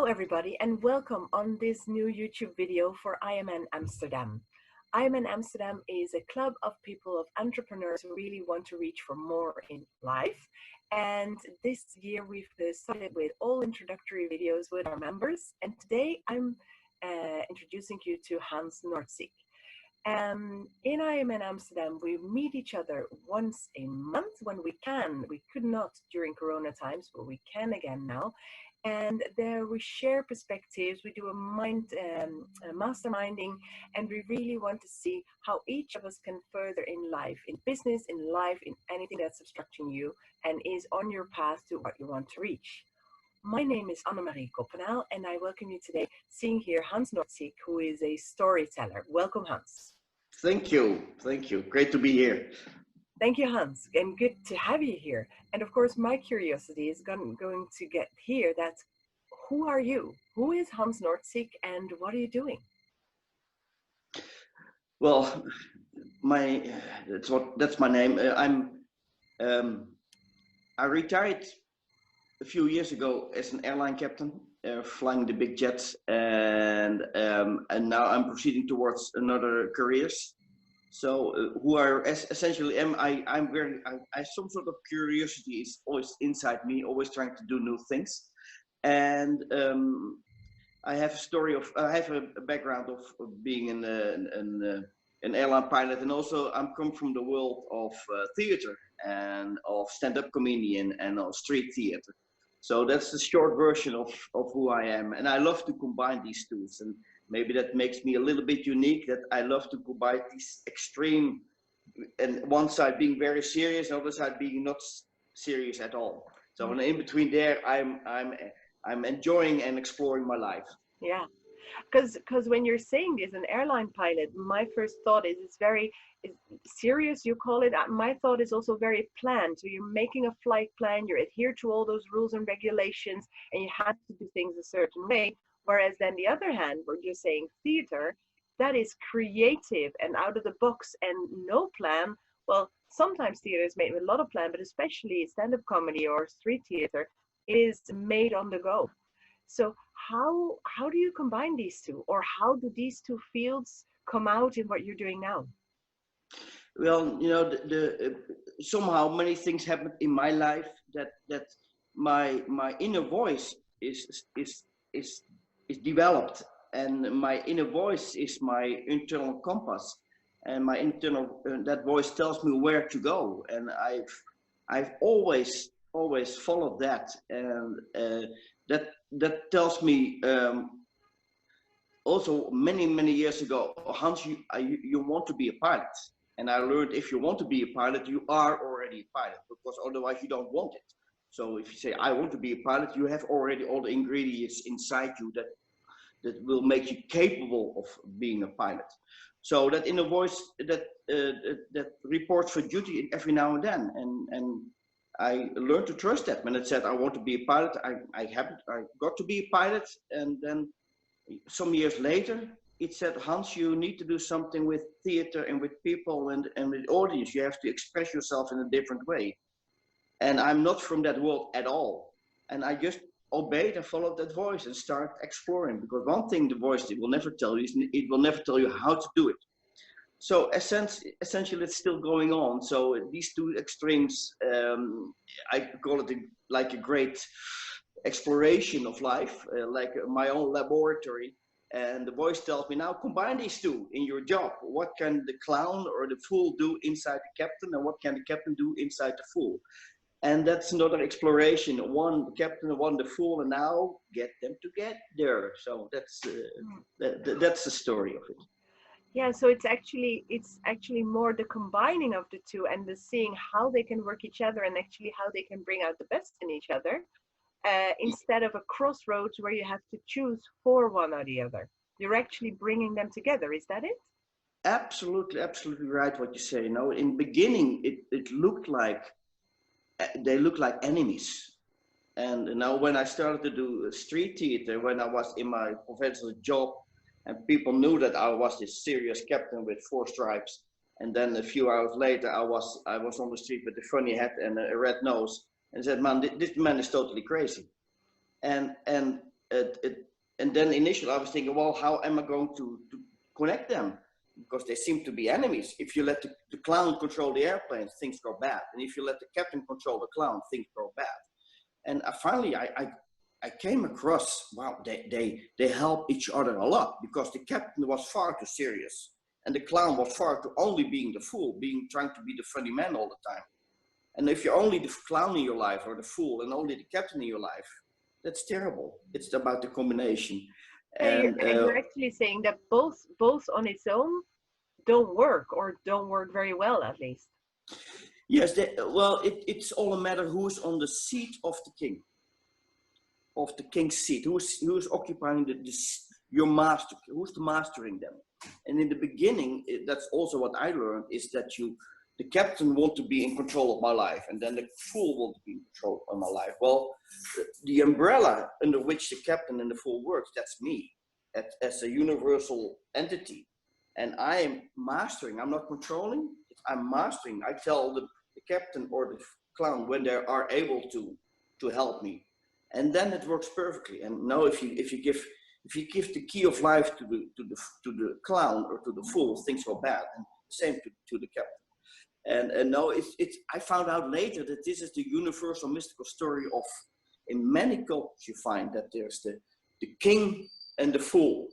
everybody, and welcome on this new YouTube video for IMN Amsterdam. IMN Amsterdam is a club of people, of entrepreneurs who really want to reach for more in life. And this year we've started with all introductory videos with our members. And today I'm introducing you to Hans Nordsiek. In IMN Amsterdam, we meet each other once a month when we can. We could not during Corona times, but we can again now. And there we share perspectives, we do a masterminding, and we really want to see how each of us can further in life, in business, in life, in anything that's obstructing you and is on your path to what you want to reach. My name is Annemarie Koppenaal, and I welcome you today, seeing here Hans Nordsiek, who is a storyteller. Welcome, Hans. Thank you. Great to be here. Thank you, Hans, and good to have you here. And of course, my curiosity is going to get here that who are you? Who is Hans Nordsiek and what are you doing? Well, that's my name. I retired a few years ago as an airline captain, flying the big jets, and now I'm proceeding towards another careers. So who I essentially am, I some sort of curiosity is always inside me, always trying to do new things. And I have a background of being an airline pilot, and also I'm come from the world of theater and of stand-up comedian and of street theater. So that's the short version of who I am, and I love to combine these two. And maybe that makes me a little bit unique, that I love to combine these extreme, and one side being very serious, and other side being not serious at all. So in between there, I'm enjoying and exploring my life. Yeah, because when you're saying this, an airline pilot, my first thought is it's very serious, you call it. My thought is also very planned. So you're making a flight plan, you adhere to all those rules and regulations, and you have to do things a certain way. Whereas then the other hand, where you're saying theater, that is creative and out of the box and no plan. Well, sometimes theater is made with a lot of plan, but especially stand-up comedy or street theater is made on the go. So how do you combine these two, or how do these two fields come out in what you're doing now? Well, you know, somehow many things happened in my life that my inner voice is developed, and my inner voice is my internal compass, and my internal that voice tells me where to go, and I've always followed that, and that tells me also many years ago, Hans, you want to be a pilot. And I learned, if you want to be a pilot, you are already a pilot, because otherwise you don't want it. So if you say, I want to be a pilot, you have already all the ingredients inside you that will make you capable of being a pilot. So that inner voice that reports for duty every now and then, and I learned to trust that. When it said I want to be a pilot, I got to be a pilot, and then some years later it said, Hans, you need to do something with theater and with people and with audience. You have to express yourself in a different way. And I'm not from that world at all. And I just obeyed and followed that voice and started exploring. Because one thing the voice will never tell you is it will never tell you how to do it. So essentially it's still going on. So these two extremes, I call it like a great exploration of life, like my own laboratory. And the voice tells me, now combine these two in your job. What can the clown or the fool do inside the captain, and what can the captain do inside the fool? And that's another exploration. One the captain, one the fool, and now get them together. So that's the story of it. Yeah, so it's actually more the combining of the two and the seeing how they can work each other and actually how they can bring out the best in each other. Instead of a crossroads where you have to choose for one or the other. You're actually bringing them together, is that it? Absolutely right what you say. You know, in the beginning, it looked like, they looked like enemies. And now when I started to do street theater, when I was in my professional job, and people knew that I was this serious captain with 4 stripes, and then a few hours later, I was on the street with a funny hat and a red nose, and said, man, this man is totally crazy. And it, and then initially I was thinking, well, how am I going to connect them? Because they seem to be enemies. If you let the clown control the airplane, things go bad. And if you let the captain control the clown, things go bad. And finally, I came across, wow, they help each other a lot, because the captain was far too serious. And the clown was far too only being the fool, trying to be the funny man all the time. And if you're only the clown in your life, or the fool, and only the captain in your life, that's terrible. It's about the combination. And you're actually saying that both on its own don't work, or don't work very well, at least. yes, well, it's all a matter who's on the seat of the king, of the king's seat, who's occupying your master, who's mastering them. And in the beginning, that's also what I learned, is that the captain wants to be in control of my life, and then the fool wants to be in control of my life. Well, the umbrella under which the captain and the fool works, that's me, as a universal entity. And I am mastering, I'm not controlling, I'm mastering. I tell the captain or the clown when they are able to help me. And then it works perfectly. And now if you give the key of life to the clown or to the fool, things go bad. And same to the captain. And now I found out later that this is the universal mystical story of, in many cultures you find that there's the king and the fool.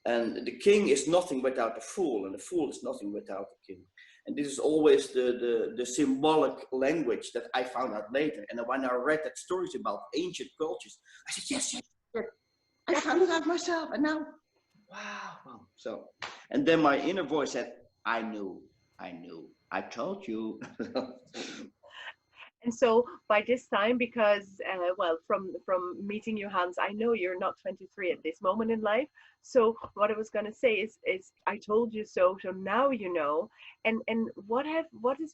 And the king is nothing without the fool, and the fool is nothing without the king. And this is always the symbolic language that I found out later. And when I read that stories about ancient cultures, I said, yes, I found it out myself. And now, wow. So, and then my inner voice said, I knew, I told you. And so by this time, because well, from meeting you, Hans, I know you're not 23 at this moment in life. So what I was going to say is I told you so. So now you know. And what has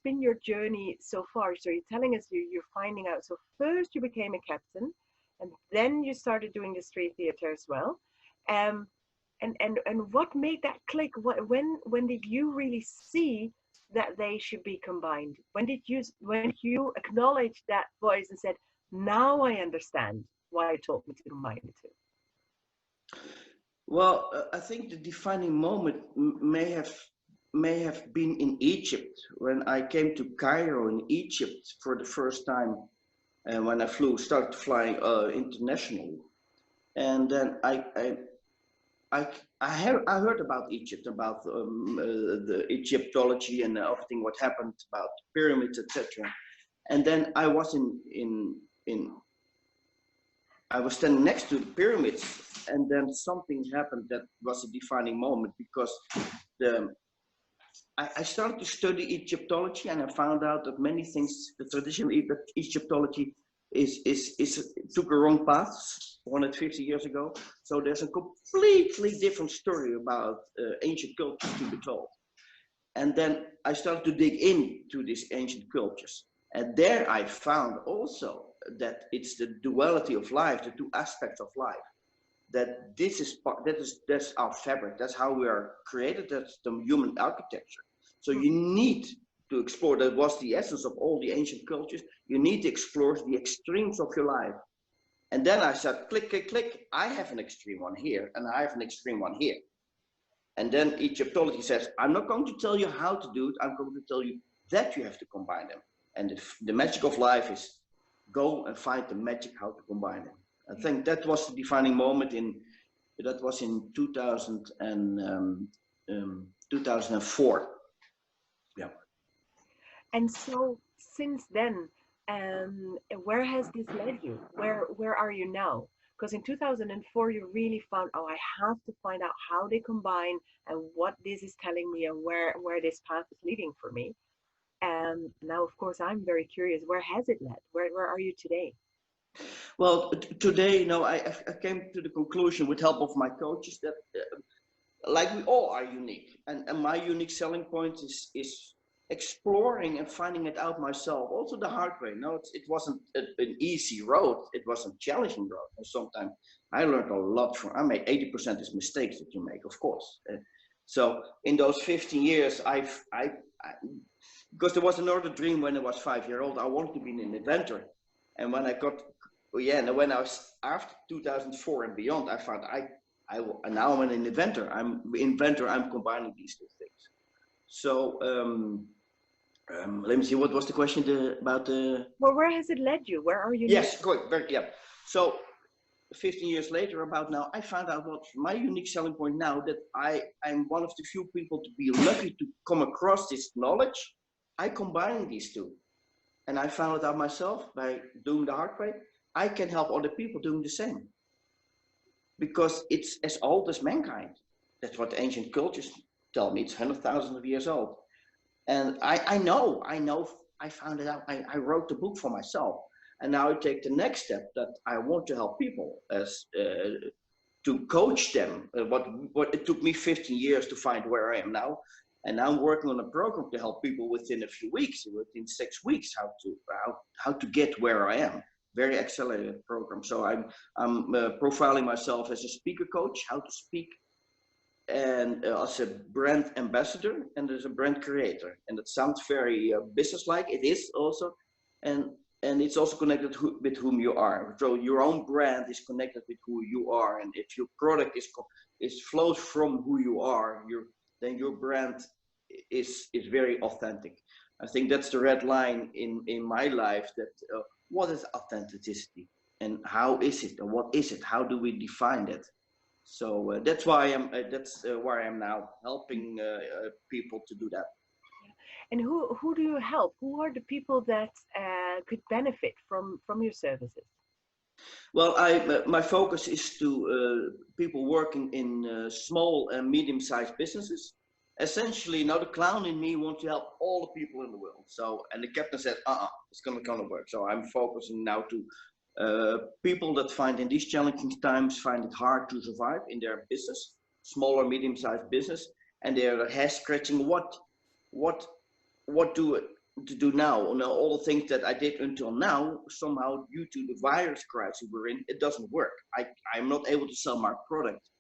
been your journey so far? So you're telling us you're finding out. So first you became a captain, and then you started doing the street theater as well. And what made that click? When did you really see that they should be combined? When you acknowledged that voice and said, now I understand why it told me to combine the two? Well, I think the defining moment may have been in Egypt, when I came to Cairo in Egypt for the first time, and when I started flying internationally. And then I heard about Egypt, about the Egyptology and everything what happened about the pyramids, etc. And then I was I was standing next to the pyramids, and then something happened that was a defining moment, because I started to study Egyptology, and I found out that many things, the traditional Egyptology took a wrong path 150 years ago. So there's a completely different story about ancient cultures to be told. And then I started to dig into these ancient cultures. And there I found also that it's the duality of life, the two aspects of life. That that's our fabric. That's how we are created. That's the human architecture. So you need to explore. That was the essence of all the ancient cultures. You need to explore the extremes of your life. And then I said, click, click, click. I have an extreme one here, and I have an extreme one here. And then Egyptology says, I'm not going to tell you how to do it. I'm going to tell you that you have to combine them. And the magic of life is go and find the magic how to combine them. I think that was the defining moment that was in 2004. Yeah. And so since then, where has this led you? Where are you now? Because in 2004 you really found, oh, I have to find out how they combine and what this is telling me, and where this path is leading for me. And now, of course, I'm very curious. Where has it led? Where are you today? Well, today, I came to the conclusion, with help of my coaches, that like we all are unique, and my unique selling point is exploring and finding it out myself, also the hard way. No, it wasn't an easy road. It was a challenging road, and sometimes I learned a lot from. I made 80% is mistakes that you make, of course. So in those 15 years, because there was another dream when I was 5 years old. I wanted to be an inventor, and when I got yeah, and when I was after 2004 and beyond, I found and now I'm an inventor. I'm combining these two things. So let me see. What was the question about the? Well, where has it led you? Where are you now? Yes, correct. Very, yeah. So 15 years later, about now, I found out what my unique selling point now, that I'm one of the few people to be lucky to come across this knowledge. I combine these two. And I found it out myself by doing the hard way. I can help other people doing the same. Because it's as old as mankind. That's what ancient cultures tell me. It's 100,000 years old. And I know, I found it out. I wrote the book for myself. And now I take the next step, that I want to help people as to coach them. What it took me 15 years to find where I am now. And now I'm working on a program to help people within a few weeks, within 6 weeks, how to get where I am. Very accelerated program. So I'm profiling myself as a speaker coach, how to speak, and as a brand ambassador and as a brand creator. And it sounds very business-like. It is also, and it's also connected with whom you are. So your own brand is connected with who you are, and if your product is flows from who you are, then your brand is very authentic. I think that's the red line in my life. That what is authenticity, and how is it, and what is it? How do we define it? So that's why that's where I am now, helping people to do that. And who do you help? Who are the people that could benefit from your services? Well, my focus is to people working in small and medium-sized businesses. Essentially, now the clown in me wants to help all the people in the world. So, and the captain said, it's gonna work. So I'm focusing now to people that find in these challenging times find it hard to survive in their business, small or medium-sized business, and they're head scratching what to do now. Now, all the things that I did until now, somehow due to the virus crisis we're in, it doesn't work. I'm not able to sell my product.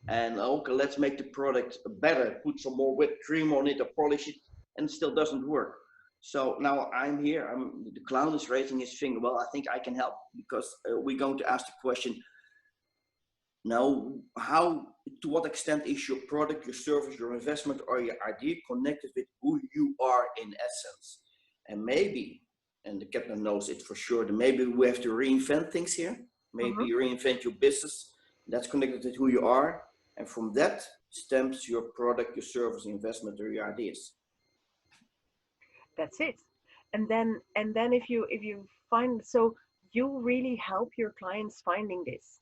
And okay, let's make the product better, put some more whipped cream on it or polish it, and it still doesn't work. So now I'm here, the clown is raising his finger. Well, I think I can help, because we're going to ask the question, now, to what extent is your product, your service, your investment, or your idea connected with who you are in essence? And maybe, and the captain knows it for sure, that maybe we have to reinvent things here. Maybe reinvent your business. That's connected with who you are. And from that stems your product, your service, investment, or your ideas. That's it. And then if you find, so you really help your clients finding this.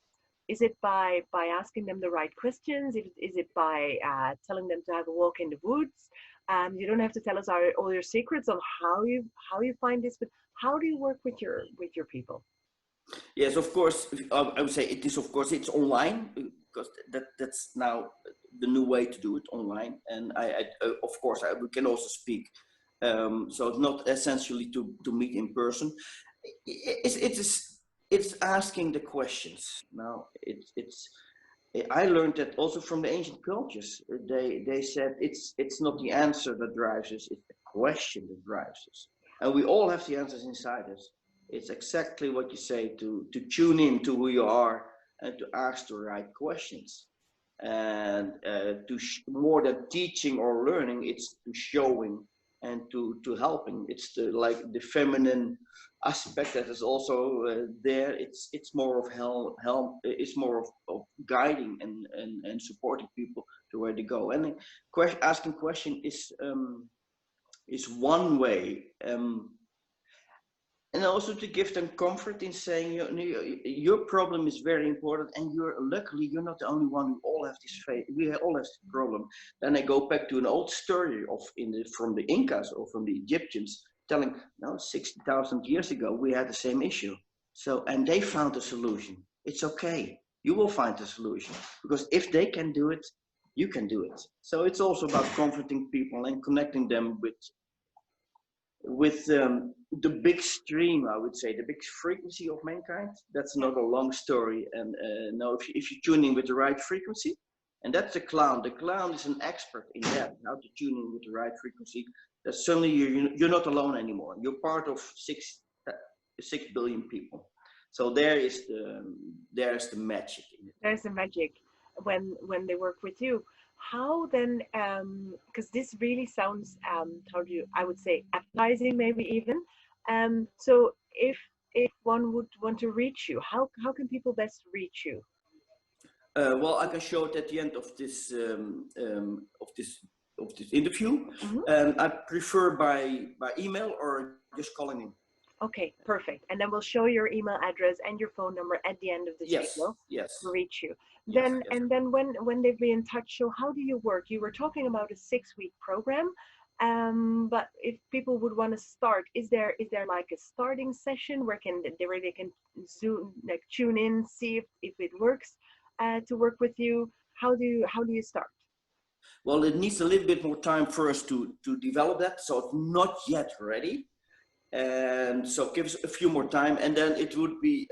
Is it by asking them the right questions? Is it by telling them to have a walk in the woods? You don't have to tell us all your secrets on how you find this, but how do you work with your people? Yes, of course. I would say it is. Of course, it's online, because that's now the new way to do it, online. And of course, we can also speak. So it's not essentially to meet in person. It's asking the questions. Now I learned that also from the ancient cultures. They said it's not the answer that drives us, it's the question that drives us. And we all have the answers inside us. It's exactly what you say, to tune in to who you are and to ask the right questions. And more than teaching or learning, it's to showing and to helping. It's the feminine aspect that is also there. It's more of help. It's more of guiding and supporting people to where they go. And asking question is one way. And also to give them comfort in saying your problem is very important, and luckily you're not the only one. We all have this faith. We all have this problem. Then I go back to an old story from the Incas or from the Egyptians, telling, no, 60,000 years ago we had the same issue. So, and they found a solution. It's okay. You will find a solution, because if they can do it, you can do it. So it's also about comforting people and connecting them with the big stream, I would say, the big frequency of mankind. That's not a long story. And no, if you tune in with the right frequency, and that's the clown. The clown is an expert in that, how to tune in with the right frequency. That suddenly you're not alone anymore. You're part of 6 billion people. So there's the magic in it. There's a magic when they work with you. How then, because this really sounds, how do you, I would say, appetizing, maybe even. So if one would want to reach you, how can people best reach you? Well, I can show it at the end of this interview. Hmm. I prefer by email or just calling in. Okay, perfect. And then we'll show your email address and your phone number at the end of this Yes, video to yes, reach you. yes, Then yes. and then when they've been in touch, so how do you work? You were talking about a 6-week program, but if people would want to start, is there like a starting session where they can zoom, like tune in, see if it works to work with you? How do you start? Well, it needs a little bit more time for us to develop that, so it's not yet ready. And so give us a few more time, and then it would be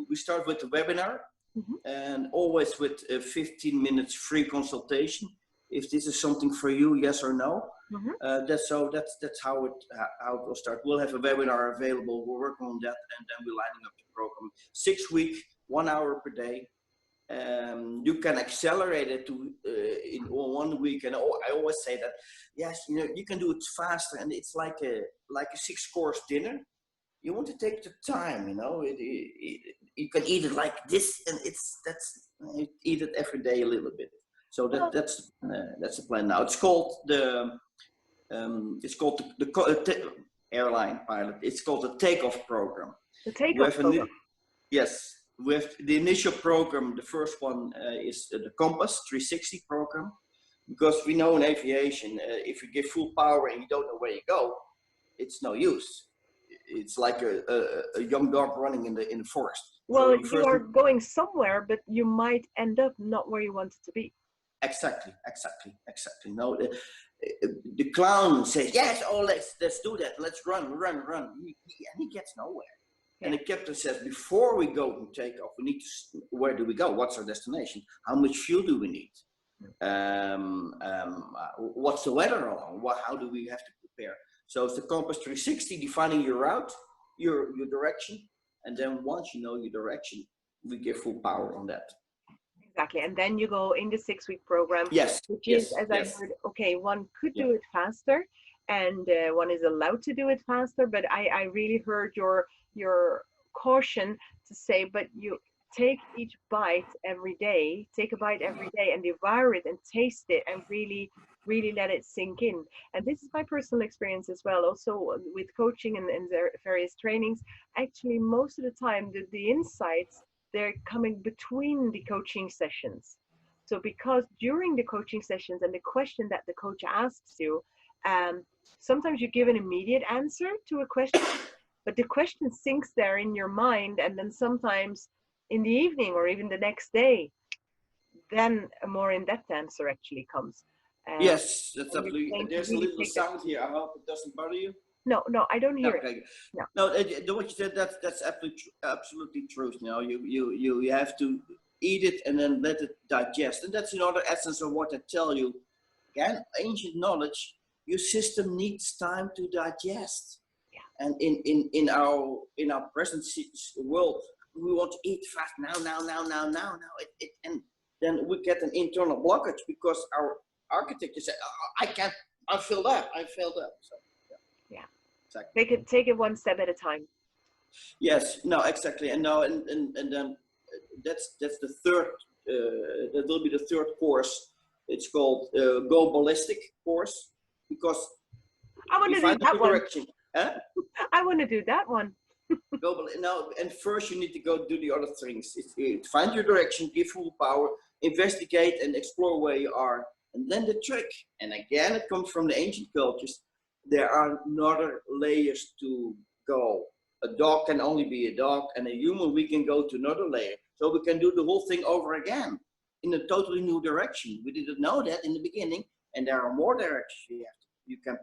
we start with the webinar, Hmm. and always with a 15 minutes free consultation. If this is something for you, yes or no. Hmm. That's how it will start. We'll have a webinar available. We're working on that, and then we're lining up the program. 6 week, 1 hour per day. You can accelerate it to in 1 week, and I always say that yes, you can do it faster, and it's like a 6 course dinner. You want to take the time, you can eat it like this, and you eat it every day a little bit. So Well, that's the plan now. It's called the airline pilot. It's called the takeoff program. the We takeoff have program. yes, we have the initial program. The first one is the Compass 360 program, because we know in aviation, if you give full power and you don't know where you go, it's no use. It's like a young dog running in the forest. So Well, you you first are going somewhere, but you might end up not where you wanted to be. exactly. No, the clown says yes. Oh, let's do that. Let's run. And he gets nowhere. And Yeah. the captain says, before we go to take off, we need to. Where do we go? What's our destination? How much fuel do we need? What's the weather on? How do we have to prepare? So it's the Compass 360, defining your route, your direction, and then once you know your direction, we give full power on that. Exactly. And then you go in the 6-week program, Yes, which is, yes, as I yes. heard, okay, one could Yeah. do it faster and one is allowed to do it faster. But I really heard your caution to say, but you take each bite every day, take a bite every day and devour it and taste it and really let it sink in. And this is my personal experience as well, also with coaching and their various trainings. Actually, most of the time, the insights, they're coming between the coaching sessions. So because during the coaching sessions and the question that the coach asks you, um, sometimes you give an immediate answer to a question, but the question sinks there in your mind, and then sometimes in the evening or even the next day, then a more in-depth answer actually comes. Um, Yes, that's and you're absolutely. saying to There's a really little take that. sound here. I hope it doesn't bother you. No, no, I don't hear it. Okay. No. No, what you said, that's absolutely true. You have to eat it and then let it digest, and that's another essence of what I tell you. Again, ancient knowledge. Your system needs time to digest, Yeah. and in our present world, we want to eat fast now. And then we get an internal blockage because our architecture said, oh, I can't. I filled up. So Yeah. exactly. Take it one step at a time. Yes, no, exactly, and no, and then that's the third. That will be the third course. It's called Go Ballistic course, because I want you to do find that the one. direction. Huh? I want to do that one. No, and first you need to go do the other things. Find your direction, give full power, investigate and explore where you are, and then the trick. And again, it comes from the ancient cultures. There are other layers to go. A dog can only be a dog, and a human, we can go to another layer. So we can do the whole thing over again in a totally new direction. We didn't know that in the beginning, and there are more directions you can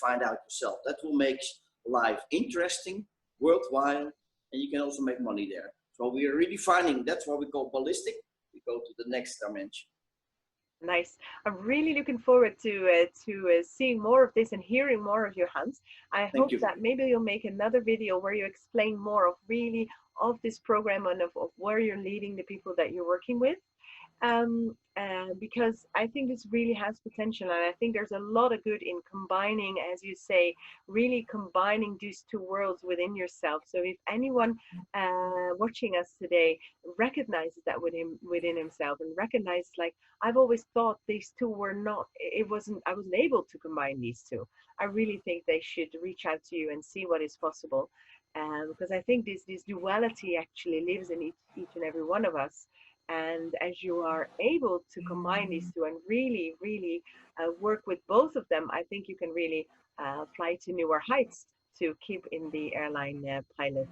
find out yourself. That will make life interesting, worthwhile, and you can also make money there. So we are redefining. That's what we call ballistic. We go to the next dimension. Nice. I'm really looking forward to seeing more of this and hearing more of your Hans. I Thank hope you. that maybe you'll make another video where you explain more of really of this program and of where you're leading the people that you're working with. Because I think this really has potential, and I think there's a lot of good in combining, as you say, really combining these two worlds within yourself. So if anyone watching us today recognizes that within himself, and recognizes, like, I've always thought these two were not, I wasn't able to combine these two. I really think they should reach out to you and see what is possible, because I think this duality actually lives in each and every one of us. And as you are able to combine these two and really, really work with both of them, I think you can really fly to newer heights, to keep in the airline pilot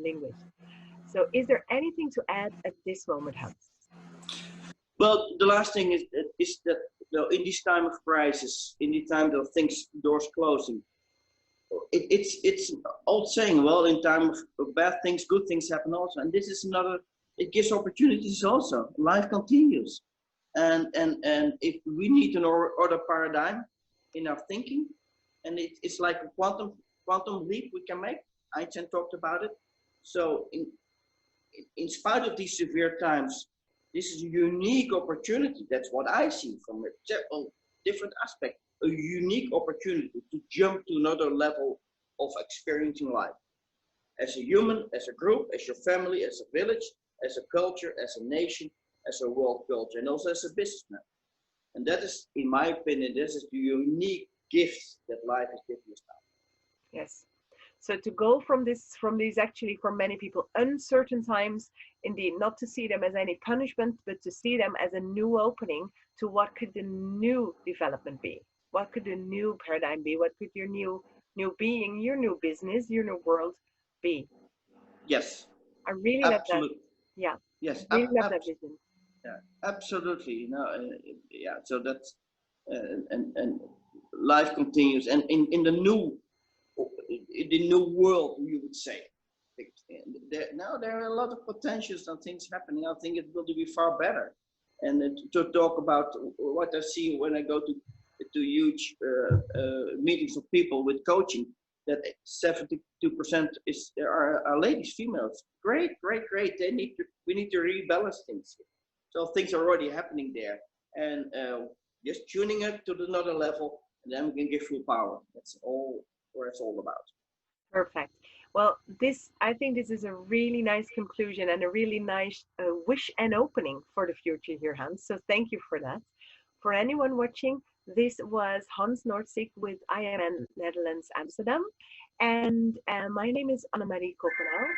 language. So, is there anything to add at this moment, Hans? Well, the last thing is that, you know, in this time of crisis, in the time of things, doors closing, it's old saying. Well, in time of bad things, good things happen also, and this is another. It gives opportunities also. Life continues, and if we need an other paradigm in our thinking, and it's like a quantum leap we can make. Einstein talked about it. So in spite of these severe times, this is a unique opportunity. That's what I see from a different aspect. A unique opportunity to jump to another level of experiencing life. As a human, as a group, as your family, as a village, as a culture, as a nation, as a world culture, and also as a businessman. And that is, in my opinion, this is the unique gift that life has given us now. Yes. So to go from these actually, for many people, uncertain times, indeed, not to see them as any punishment, but to see them as a new opening to what could the new development be? What could the new paradigm be? What could your new being, your new business, your new world be? Yes. I really love that. Absolutely. Yeah. Yes. Really love that vision. Yeah. Absolutely. You know. Yeah. So that's and life continues, and in the new world, you would say. Now there are a lot of potentials and things happening. I think it will be far better. And to talk about what I see when I go to huge meetings of people with coaching, that 72% are ladies, females. Great, great, great. We need to rebalance things. So things are already happening there, and just tuning it to another level, and then we can give full power. That's all what it's all about. Perfect. Well, I think this is a really nice conclusion and a really nice wish and opening for the future here, Hans. So thank you for that. For anyone watching, this was Hans Nordsiek with IMN Netherlands Amsterdam. And my name is Annemarie Koppenaal.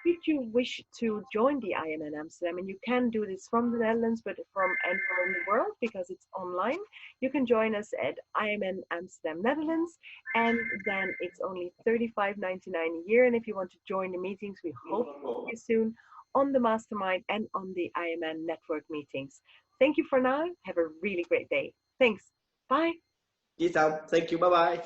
Should you wish to join the IMN Amsterdam, and you can do this from the Netherlands, but from anywhere in the world because it's online, you can join us at IMN Amsterdam Netherlands, and then it's only $35.99 a year. And if you want to join the meetings, we hope to see you soon on the Mastermind and on the IMN network meetings. Thank you for now. Have a really great day. Thanks. Bye. Thank you. Bye bye.